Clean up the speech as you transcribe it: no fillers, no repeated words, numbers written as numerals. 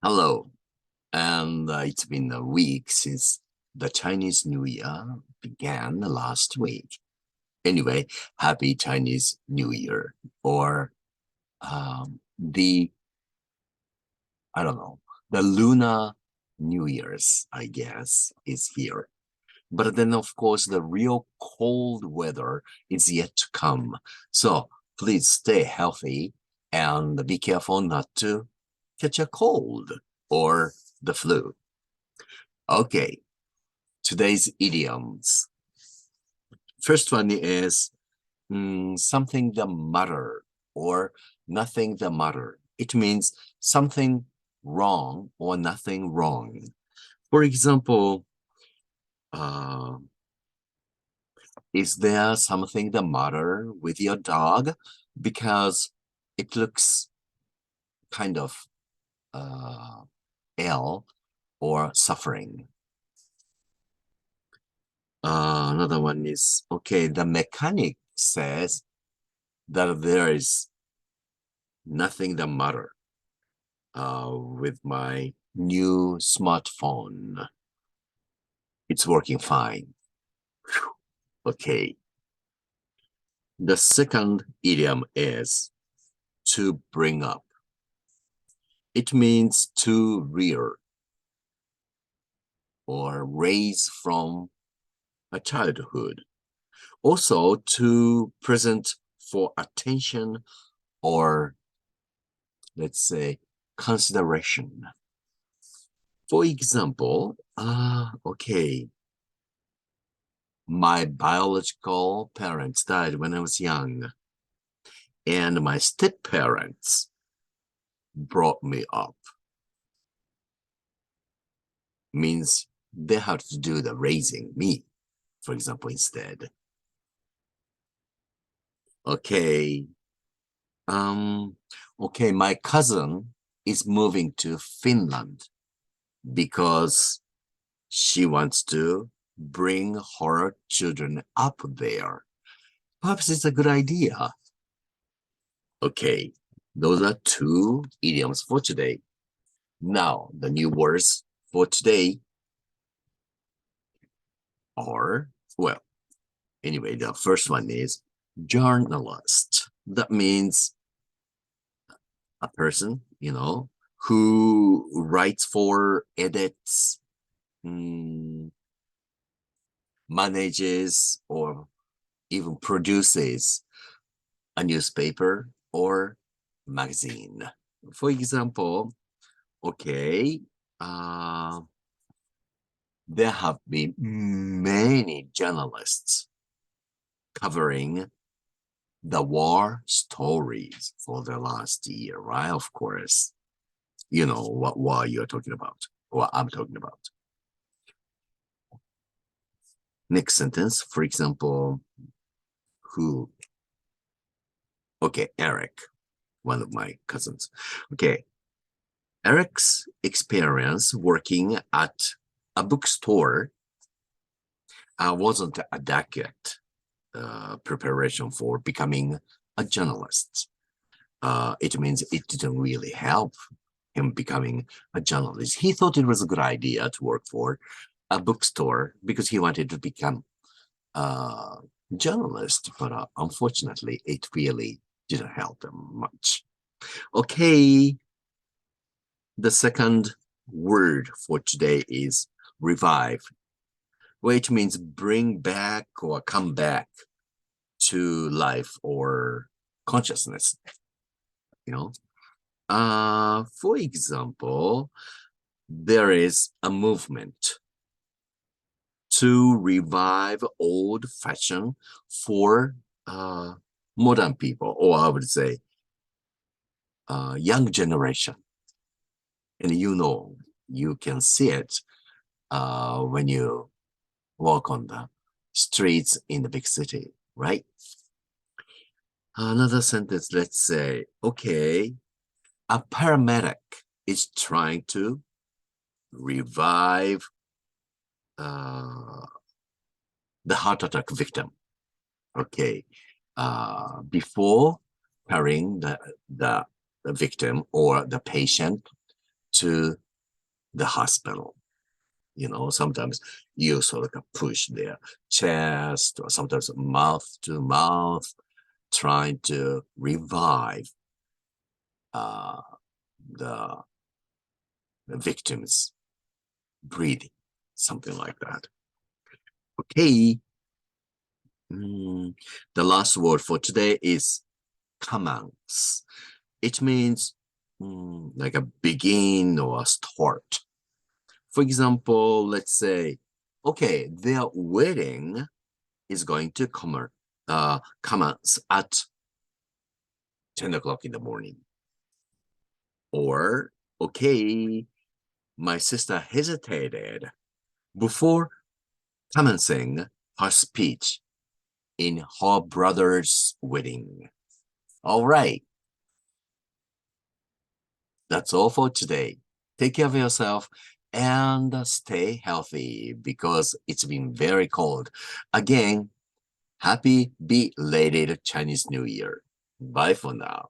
Hello, and it's been a week since the Chinese New Year began last week. Anyway, happy Chinese New Year, or the, I don't know, the Lunar New Year's, I guess, is here. But then, of course, the real cold weather is yet to come. So please stay healthy and be careful not to catch a cold or the flu. Okay, today's idioms. First one is something the matter or nothing the matter. It means something wrong or nothing wrong. For example, is there something the matter with your dog? Because it looks kind of ill or suffering. Another one is, okay, the mechanic says that there is nothing the matter with my new smartphone. It's working fine. Whew. Okay. The second idiom is to bring up. It means to rear or raise from a childhood. Also to present for attention or, let's say, consideration. For example, okay, my biological parents died when I was young, and my step-parents brought me up. Means they had to do the raising me, for example, instead. Okay. Okay, my cousin is moving to Finland because she wants to bring her children up there. Perhaps it's a good idea. Okay, those are two idioms for today. Now, the new words for today are, well, anyway, the first one is journalist. That means a person, who writes for, edits, manages, or even produces a newspaper or magazine. For example, okay, there have been many journalists covering the war stories for the last year, right? Of course, you know what war you're talking about, or I'm talking about. Next sentence, for example, who? Okay, Eric, one of my cousins. Okay, Eric's experience working at a bookstore wasn't a decade preparation for becoming a journalist. It means it didn't really help him becoming a journalist. He thought it was a good idea to work for a bookstore because he wanted to become a journalist, but unfortunately, it really didn't help him much. Okay, the second word for today is revive, which means bring back or come back to life or consciousness, for example, there is a movement to revive old fashion for modern people, or I would say young generation. And you can see it when you walk on the streets in the big city, right? Another sentence, let's say, okay, a paramedic is trying to revive the heart attack victim. Okay, before carrying the victim or the patient to the hospital. You know, sometimes you sort of push their chest or sometimes mouth to mouth, trying to revive the victim's breathing, something like that. Okay. The last word for today is commence. It means like a begin or a start. For example, let's say, okay, their wedding is going to commence at 10 o'clock in the morning. Or, okay, my sister hesitated before commencing her speech in her brother's wedding. All right. That's all for today. Take care of yourself and stay healthy because it's been very cold. Again, happy belated Chinese New Year. Bye for now.